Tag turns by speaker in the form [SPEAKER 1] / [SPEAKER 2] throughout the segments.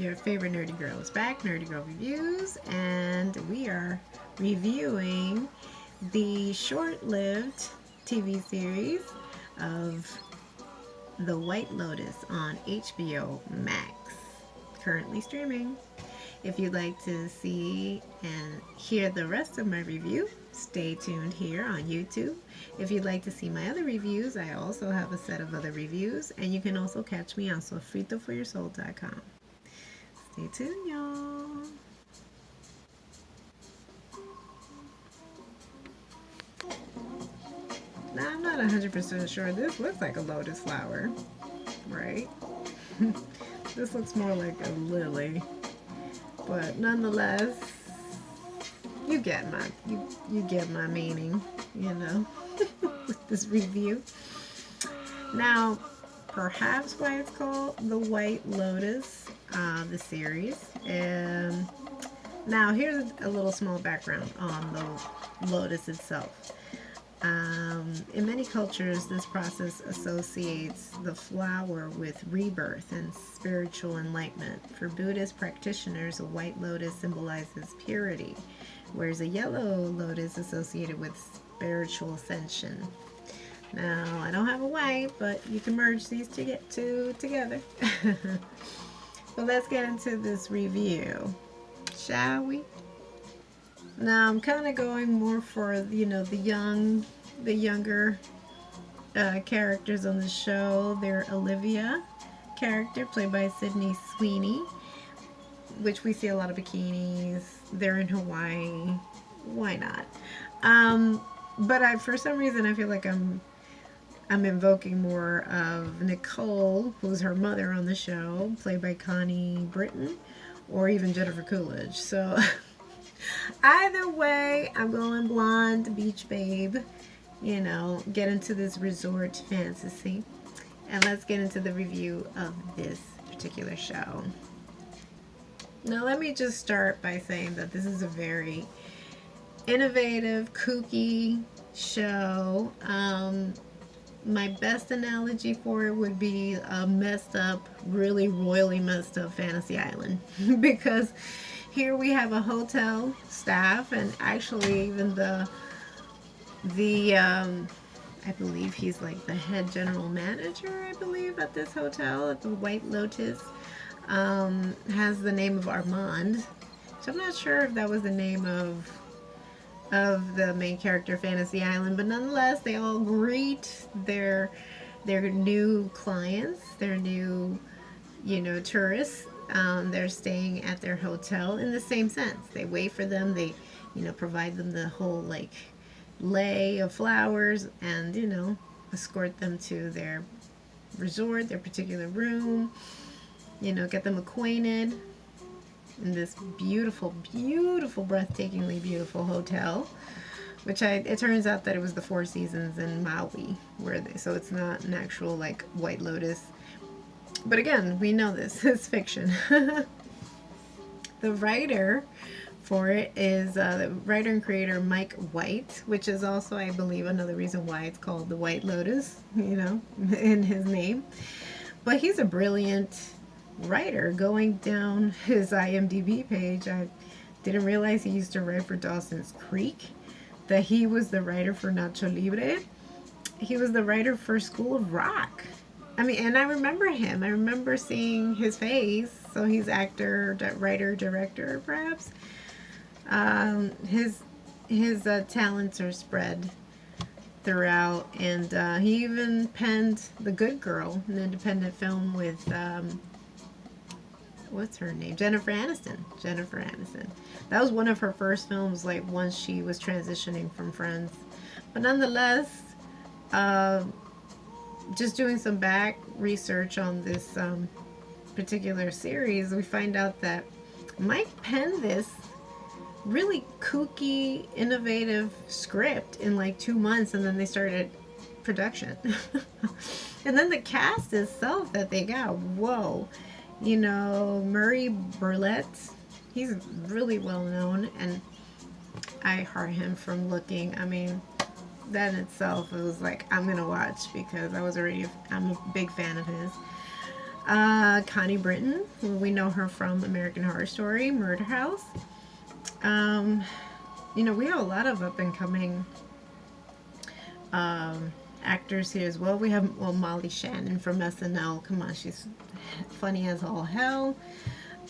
[SPEAKER 1] your favorite nerdy girl is back, Nerdy Girl Reviews, and we are reviewing the short-lived TV series of The White Lotus on HBO Max, currently streaming. If you'd like to see and hear the rest of my review, stay tuned here on YouTube. If you'd like to see my other reviews, I also have a set of other reviews, and you can also catch me on sofritoforyoursoul.com. Stay tuned, y'all. Now, I'm not 100% sure. This looks like a lotus flower, right? This looks more like a lily. But nonetheless, you get my meaning, with this review. Now, perhaps why it's called The White Lotus, the series. Now, here's a little small background on the lotus itself. In many cultures, this process associates the flower with rebirth and spiritual enlightenment. For Buddhist practitioners, a white lotus symbolizes purity, whereas a yellow lotus is associated with spiritual ascension. Now, I don't have a white, but you can merge these two together. But let's get into this review, shall we? Now, I'm kind of going more for, the younger characters on the show. They're Olivia character, played by Sydney Sweeney, which we see a lot of bikinis. They're in Hawaii. Why not? But for some reason, I feel like I'm invoking more of Nicole, who's her mother on the show, played by Connie Britton, or even Jennifer Coolidge. So either way, I'm going blonde, beach babe, get into this resort fantasy. And let's get into the review of this particular show. Now, let me just start by saying that this is a very innovative, kooky show. My best analogy for it would be a messed up, really royally messed up fantasy island. Because here we have a hotel staff, and actually even the I believe he's like the head general manager, I believe, at this hotel, at the White Lotus, has the name of Armand. So I'm not sure if that was the name of the main character, Fantasy Island, but nonetheless, they all greet their new clients, their new, tourists. They're staying at their hotel in the same sense. They wait for them. They, provide them the whole lay of flowers, and escort them to their resort, their particular room. Get them acquainted in this beautiful, beautiful, breathtakingly beautiful hotel, which it turns out that it was the Four Seasons in Maui, so it's not an actual White Lotus. But again, we know this is fiction. The writer for it is the writer and creator Mike White, which is also, I believe, another reason why it's called The White Lotus, in his name. But he's a brilliant writer. Going down his IMDb page, I didn't realize he used to write for Dawson's Creek, that he was the writer for Nacho Libre. He was the writer for School of Rock. And I remember him. I remember seeing his face. So he's actor, writer, director, perhaps. His talents are spread throughout, and he even penned The Good Girl, an independent film with what's her name? Jennifer Aniston. That was one of her first films, once she was transitioning from Friends. But nonetheless, just doing some back research on this particular series, we find out that Mike penned this really kooky, innovative script in 2 months, and then they started production. And then the cast itself that they got, whoa. Murray Burlett, he's really well known, and I heard him from looking. That in itself, it was I'm gonna watch, because I'm a big fan of his. Connie Britton, who we know her from American Horror Story, Murder House. Um, we have a lot of up and coming actors here as well. We have Molly Shannon from SNL. Come on, she's funny as all hell.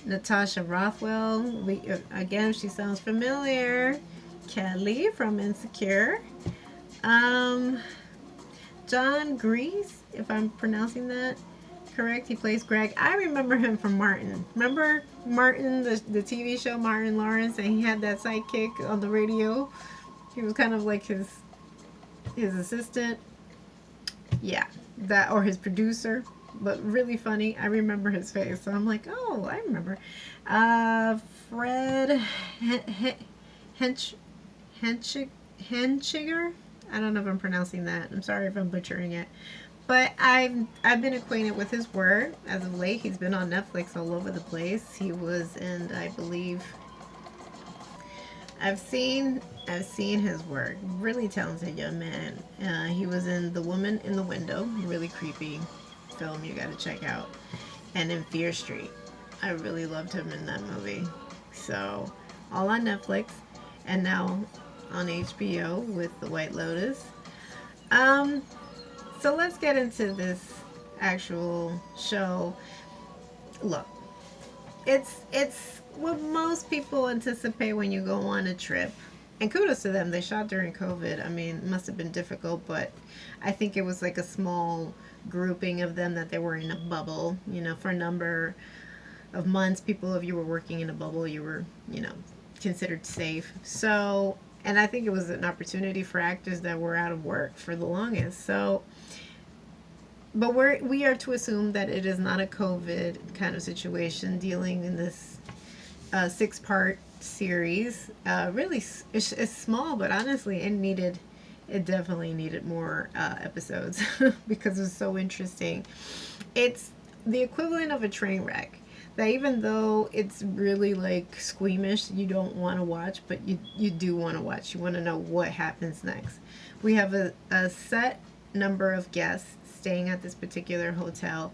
[SPEAKER 1] Natasha Rothwell. Again, she sounds familiar. Kelly from Insecure. Um, John Grease, if I'm pronouncing that correct. He plays Greg. I remember him from Martin. Remember Martin, the TV show Martin Lawrence, and he had that sidekick on the radio. He was kind of like his assistant. Yeah, that, or his producer, but really funny. I remember his face, so I'm like, oh, I remember. Fred Henschiger. I don't know if I'm pronouncing that. I'm sorry if I'm butchering it. But I've been acquainted with his work as of late. He's been on Netflix all over the place. He was in, I believe, I've seen his work. Really talented young man. He was in The Woman in the Window, really creepy film you got to check out, and in Fear Street. I really loved him in that movie. So all on Netflix, and now on HBO with The White Lotus. So let's get into this actual show. Look, it's what most people anticipate when you go on a trip. And kudos to them. They shot during COVID. I mean, it must have been difficult, but I think it was like a small grouping of them that they were in a bubble, for a number of months. People, if you were working in a bubble, you were, considered safe. So, and I think it was an opportunity for actors that were out of work for the longest. So, but we are to assume that it is not a COVID kind of situation dealing in this 6-part series. Really, it's small, but honestly, it definitely needed more episodes because it's so interesting. It's the equivalent of a train wreck. That even though it's really like squeamish, you don't want to watch, but you do want to watch. You want to know what happens next. We have a set number of guests staying at this particular hotel,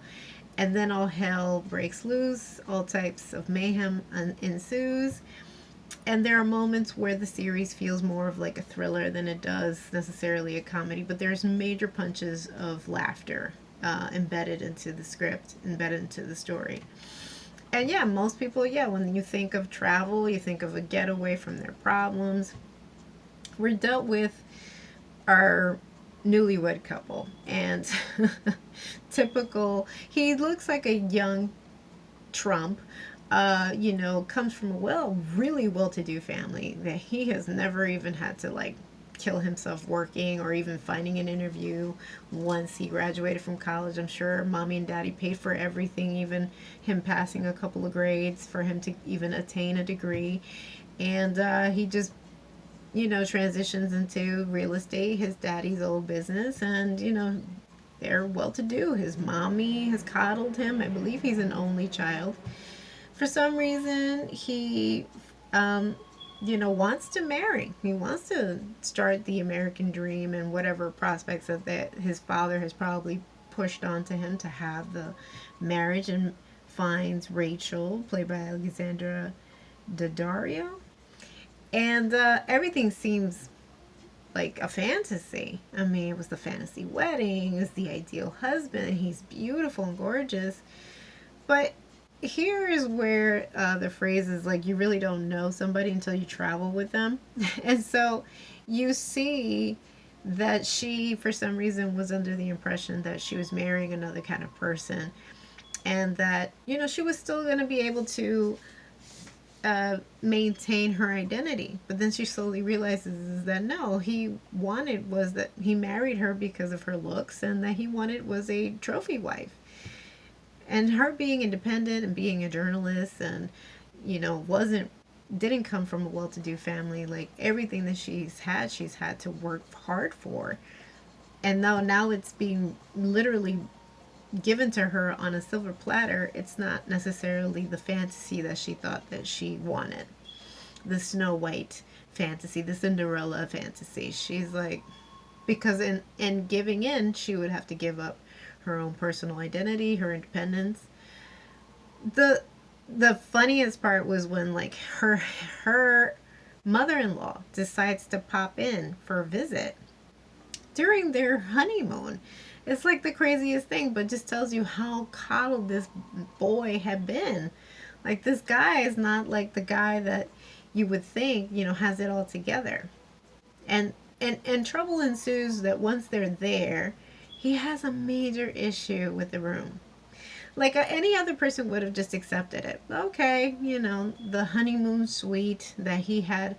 [SPEAKER 1] and then all hell breaks loose. All types of mayhem ensues. And there are moments where the series feels more of like a thriller than it does necessarily a comedy, but there's major punches of laughter embedded into the script, embedded into the story. And yeah, most people, when you think of travel, you think of a getaway from their problems. We're dealt with our newlywed couple, and he looks like a young Trump. Comes from a really well-to-do family that he has never even had to like kill himself working or even finding an interview once he graduated from college. I'm sure mommy and daddy paid for everything, even him passing a couple of grades for him to even attain a degree. And he just, transitions into real estate, his daddy's old business, and, they're well-to-do. His mommy has coddled him. I believe he's an only child. For some reason, he, wants to marry. He wants to start the American dream and whatever prospects that his father has probably pushed onto him to have the marriage, and finds Rachel, played by Alexandra Daddario. And everything seems like a fantasy. I mean, it was the fantasy wedding, it's the ideal husband, he's beautiful and gorgeous. But here is where the phrase is like, you really don't know somebody until you travel with them. And so you see that she, for some reason, was under the impression that she was marrying another kind of person, and that, she was still going to be able to maintain her identity. But then she slowly realizes that no, was that he married her because of her looks, and that he wanted was a trophy wife. And her being independent and being a journalist, and didn't come from a well-to-do family. Like, everything that she's had to work hard for. And now it's being literally given to her on a silver platter. It's not necessarily the fantasy that she thought that she wanted. The Snow White fantasy, the Cinderella fantasy. She's like, because in giving in, she would have to give up her own personal identity, her independence, the the funniest part was when like her mother-in-law decides to pop in for a visit during their honeymoon. It's like the craziest thing, but just tells you how coddled this boy had been. Like, this guy is not like the guy that you would think, has it all together. And trouble ensues that once they're there, he has a major issue with the room. Like, any other person would have just accepted it. Okay, the honeymoon suite that he had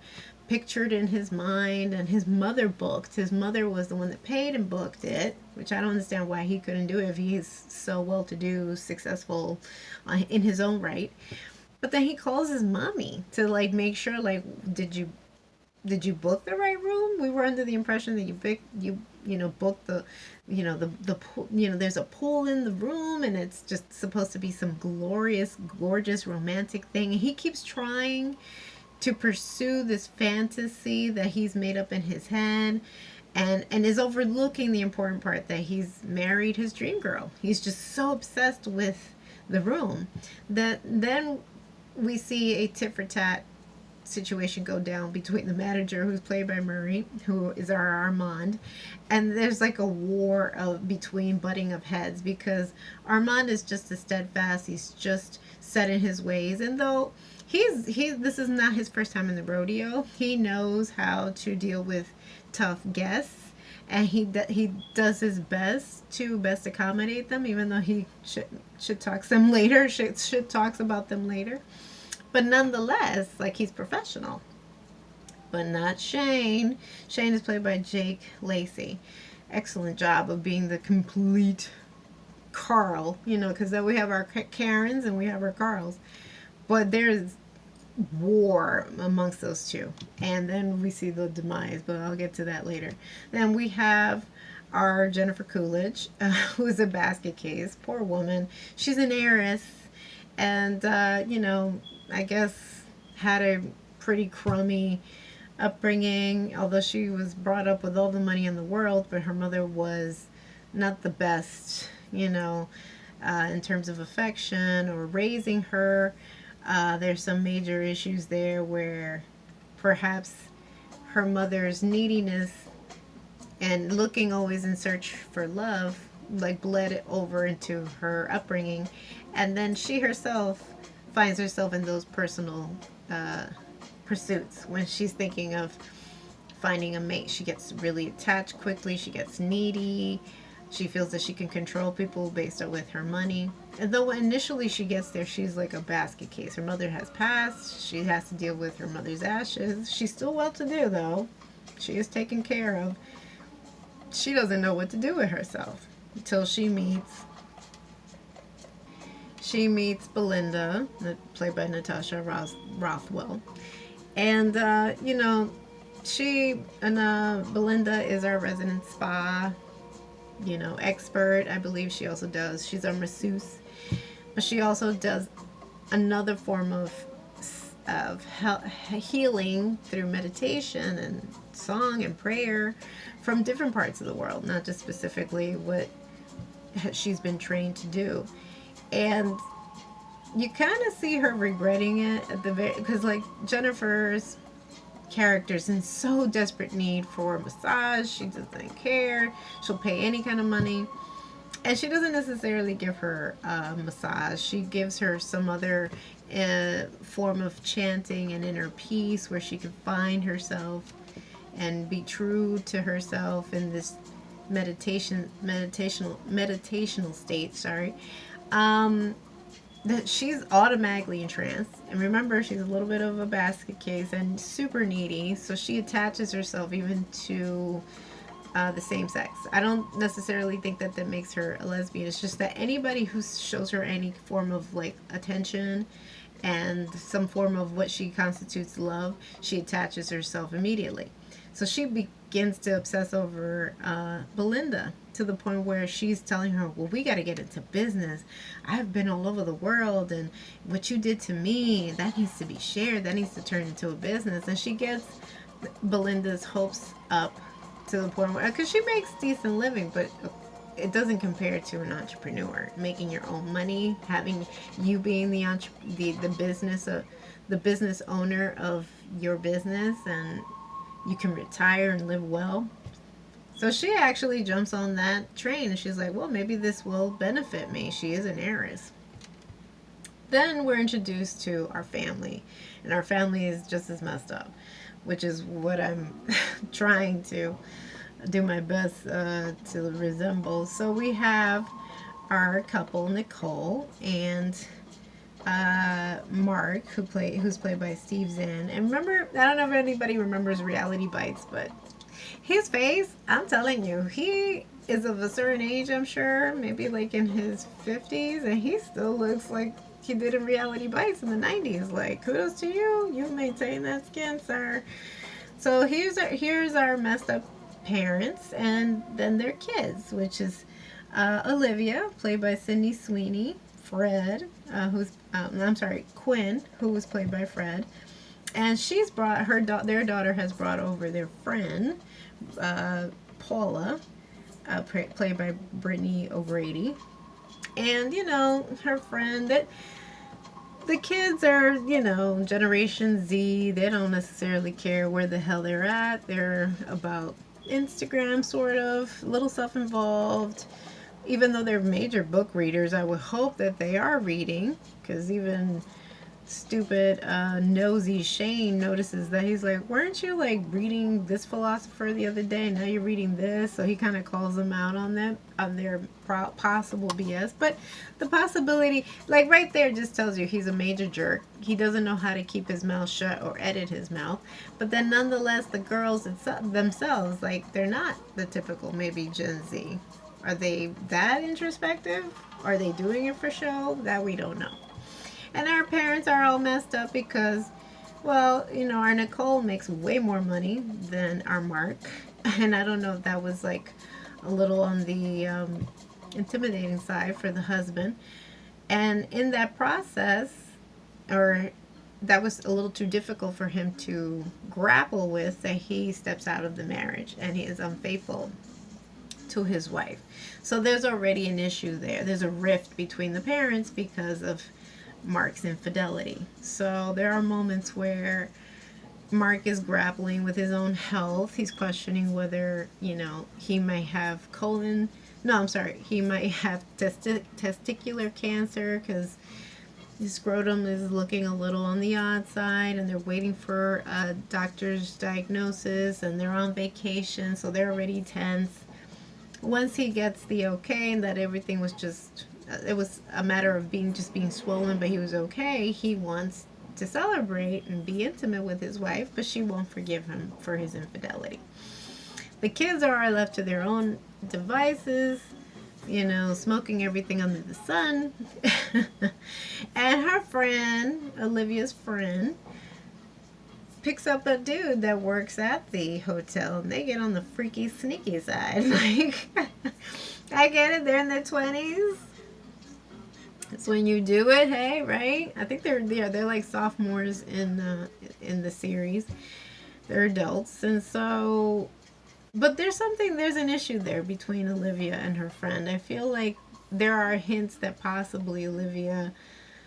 [SPEAKER 1] pictured in his mind and his mother booked. His mother was the one that paid and booked it, which I don't understand why he couldn't do it if he's so well to do, successful in his own right. But then he calls his mommy to like make sure, like, did you book the right room? We were under the impression that you booked the there's a pool in the room and it's just supposed to be some glorious, gorgeous, romantic thing. And he keeps trying to pursue this fantasy that he's made up in his head, and is overlooking the important part that he's married his dream girl. He's just so obsessed with the room that then we see a tit for tat situation go down between the manager, who's played by Murray, who is our Armand, and there's like a war of between butting of heads, because Armand is just as steadfast. He's just set in his ways, and though this is not his first time in the rodeo, he knows how to deal with tough guests, and he does his best to accommodate them, even though he should talks them later, should talks about them later. But nonetheless, like, he's professional. But not Shane. Shane is played by Jake Lacey. Excellent job of being the complete Carl, because then we have our Karens and we have our Carls. But there's war amongst those two. And then we see the demise, but I'll get to that later. Then we have our Jennifer Coolidge, who's a basket case. Poor woman. She's an heiress. And, I guess had a pretty crummy upbringing, although she was brought up with all the money in the world, but her mother was not the best, in terms of affection or raising her. There's some major issues there where perhaps her mother's neediness and looking always in search for love like bled it over into her upbringing, and then she herself finds herself in those personal pursuits when she's thinking of finding a mate. She gets really attached quickly. She gets needy. She feels that she can control people based on with her money. And though initially she gets there, she's like a basket case. Her mother has passed. She has to deal with her mother's ashes. She's still well-to-do, though. She is taken care of. She doesn't know what to do with herself until she meets Belinda, played by Natasha Rothwell. And, Belinda is our resident spa, expert. I believe she also does. She's our masseuse. But she also does another form of healing through meditation and song and prayer from different parts of the world, not just specifically what she's been trained to do. And you kind of see her regretting it at the very, because like Jennifer's character's in so desperate need for a massage. She doesn't care. She'll pay any kind of money. And she doesn't necessarily give her a massage. She gives her some other form of chanting and inner peace where she can find herself and be true to herself in this meditational state. That she's automatically entranced. And remember, she's a little bit of a basket case and super needy, so she attaches herself even to the same sex. I don't necessarily think that makes her a lesbian. It's just that anybody who shows her any form of like attention and some form of what she constitutes love, she attaches herself immediately. So she begins to obsess over Belinda to the point where she's telling her, well, we got to get into business. I've been all over the world, and what you did to me, that needs to be shared. That needs to turn into a business. And she gets Belinda's hopes up to the point where, because she makes decent living, but it doesn't compare to an entrepreneur making your own money, having you being the business of the business owner of your business, and you can retire and live well. So she actually jumps on that train and she's like, well, maybe this will benefit me. She is an heiress. Then we're introduced to our family, and our family is just as messed up, which is what I'm trying to do my best to resemble. So we have our couple, Nicole and Mark, who's played by Steve Zahn. And remember, I don't know if anybody remembers Reality Bites, but his face, I'm telling you, he is of a certain age, I'm sure, maybe like in his 50s, and he still looks like he did in Reality Bites in the 90s. Like, kudos to you. You maintain that skin, sir. So here's our messed up parents, and then their kids, which is Olivia, played by Sydney Sweeney, Fred, I'm sorry, Quinn, who was played by Fred, and she's brought their daughter has brought over their friend, Paula, played by Brittany O'Grady, and her friend that. The kids are, Generation Z. They don't necessarily care where the hell they're at. They're about Instagram, sort of, a little self-involved. Even though they're major book readers, I would hope that they are reading, because even stupid nosy Shane notices that. He's like, weren't you like reading this philosopher the other day? Now you're reading this. So he kind of calls them out on them, on their possible BS. But the possibility, like right there, just tells you he's a major jerk. He doesn't know how to keep his mouth shut or edit his mouth. But then nonetheless, the girls themselves, like, they're not the typical maybe Gen Z. Are they that introspective? Are they doing it for show? That we don't know. And our parents are all messed up because, well, our Nicole makes way more money than our Mark. And I don't know if that was like a little on the intimidating side for the husband. And in that process, or that was a little too difficult for him to grapple with, that he steps out of the marriage and he is unfaithful to his wife. So there's already an issue there. There's a rift between the parents because of Mark's infidelity. So there are moments where Mark is grappling with his own health. He's questioning whether, he might have he might have testicular cancer, because his scrotum is looking a little on the odd side, and they're waiting for a doctor's diagnosis, and they're on vacation, so they're already tense. Once he gets the okay and that everything was just, it was a matter of being swollen, but he was okay, he wants to celebrate and be intimate with his wife, but she won't forgive him for his infidelity. The kids are left to their own devices, smoking everything under the sun. And her friend, Olivia's friend, picks up a dude that works at the hotel, and they get on the freaky sneaky side. Like, I get it, they're in their 20s. It's when you do it, hey, right? I think they're like sophomores in the series. They're adults, and so, but there's an issue there between Olivia and her friend. I feel like there are hints that possibly Olivia